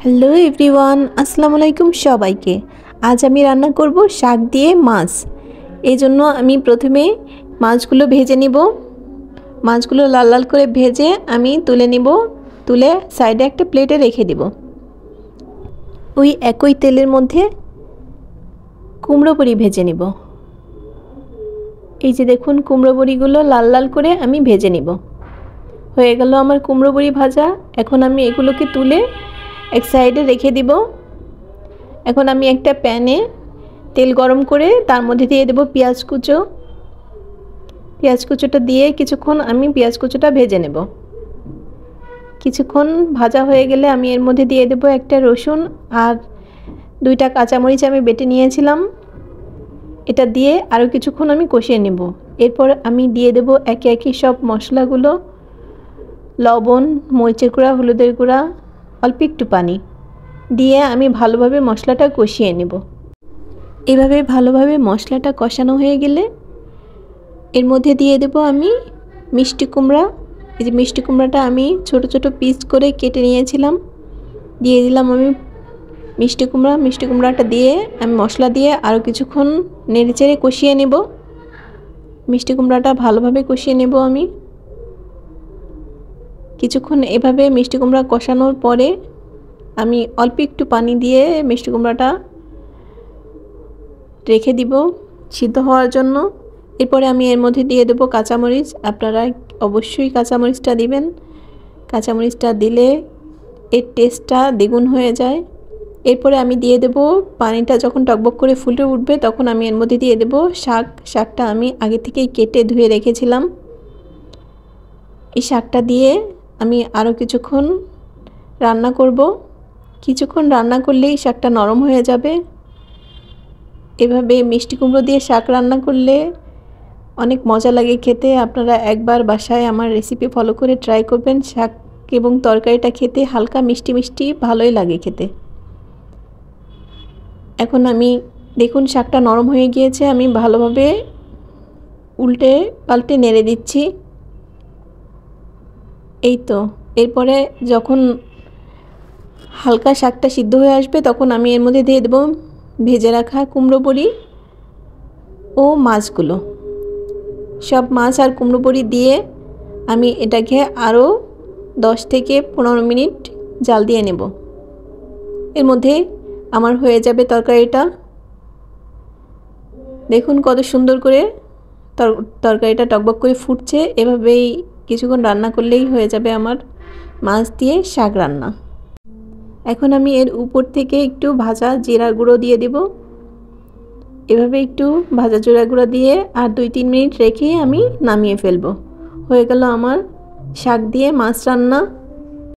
Hello everyone, আসসালামু আলাইকুম সবাইকে। আজ আমি রান্না করব শাক দিয়ে মাছ। এই জন্য আমি প্রথমে মাছগুলো ভেজে নিব। মাছগুলো লাল লাল করে ভেজে আমি তুলে নিব। তুলে সাইডে একটা প্লেটে রেখে দিব। ওই একই তেলের মধ্যে কুমড়ো বড়ি ভেজে নিব। এই যে দেখুন, কুমড়ো বড়িগুলো লাল লাল করে আমি ভেজে নিব। হয়ে গেল আমার কুমড়ো বড়ি ভাজা। এখন আমি এগুলোকে তুলে এক সাইডে রেখে দিব। এখন আমি একটা প্যানে তেল গরম করে তার মধ্যে দিয়ে দেব পেঁয়াজ কুচো। পেঁয়াজ কুচোটা দিয়ে কিছুক্ষণ আমি পেঁয়াজ কুচোটা ভেজে নেব। কিছুক্ষণ ভাজা হয়ে গেলে আমি এর মধ্যে দিয়ে দেব একটা রসুন আর দুইটা কাঁচামরিচ আমি বেটে নিয়েছিলাম। এটা দিয়ে আরও কিছুক্ষণ আমি কষিয়ে নেব। এরপর আমি দিয়ে দেব একে একে সব মশলাগুলো, লবণ, মরিচের গুঁড়া, হলুদের গুঁড়া, অল্প একটু পানি দিয়ে আমি ভালোভাবে মশলাটা কষিয়ে নেব। এভাবে ভালোভাবে মশলাটা কষানো হয়ে গেলে এর মধ্যে দিয়ে দেব আমি মিষ্টি কুমড়া। এই যে মিষ্টি কুমড়াটা আমি ছোট ছোট পিস করে কেটে নিয়েছিলাম, দিয়ে দিলাম আমি মিষ্টি কুমড়া। মিষ্টি কুমড়াটা দিয়ে আমি মশলা দিয়ে আরও কিছুক্ষণ নেড়েচেড়ে কষিয়ে নেব। মিষ্টি কুমড়াটা ভালোভাবে কষিয়ে নেব আমি। কিছুক্ষণ এভাবে মিষ্টি কুমড়া কষানোর পরে আমি অল্প একটু পানি দিয়ে মিষ্টি কুমড়াটা রেখে দিব সিদ্ধ হওয়ার জন্য। এরপরে আমি এর মধ্যে দিয়ে দেব কাঁচামরিচ। আপনারা অবশ্যই কাঁচামরিচটা দিবেন। কাঁচামরিচটা দিলে এর টেস্টটা দ্বিগুণ হয়ে যায়। এরপরে আমি দিয়ে দেব পানিটা যখন টকবক করে ফুটে উঠবে তখন আমি এর মধ্যে দিয়ে দেব শাক। শাকটা আমি আগে থেকেই কেটে ধুয়ে রেখেছিলাম। এই শাকটা দিয়ে আমি আরও কিছুক্ষণ রান্না করব। কিছুক্ষণ রান্না করলেই শাকটা নরম হয়ে যাবে। এভাবে মিষ্টি কুমড়ো দিয়ে শাক রান্না করলে অনেক মজা লাগে খেতে। আপনারা একবার বাসায় আমার রেসিপি ফলো করে ট্রাই করবেন। শাক এবং তরকারিটা খেতে হালকা মিষ্টি মিষ্টি ভালোই লাগে খেতে। এখন আমি দেখুন শাকটা নরম হয়ে গিয়েছে। আমি ভালোভাবে উল্টে পাল্টে নেড়ে দিচ্ছি। এই তো, এরপরে যখন হালকা শাকটা সিদ্ধ হয়ে আসবে তখন আমি এর মধ্যে দিয়ে দেব ভেজে রাখা কুমড়ো বড়ি ও মাছগুলো। সব মাছ আর কুমড়ো বড়ি দিয়ে আমি এটাকে আরও 10 থেকে 15 মিনিট জাল দিয়ে নেব। এর মধ্যে আমার হয়ে যাবে তরকারিটা। দেখুন কত সুন্দর করে তরকারিটা টকবক করে ফুটছে। এভাবেই কিছুক্ষণ রান্না করলেই হয়ে যাবে আমার মাছ দিয়ে শাক রান্না। এখন আমি এর উপর থেকে একটু ভাজা জিরা গুঁড়ো দিয়ে দেব। এভাবে একটু ভাজা জিরা গুঁড়ো দিয়ে আর 2-3 মিনিট রেখে আমি নামিয়ে ফেলবো। হয়ে গেল আমার শাক দিয়ে মাছ রান্না।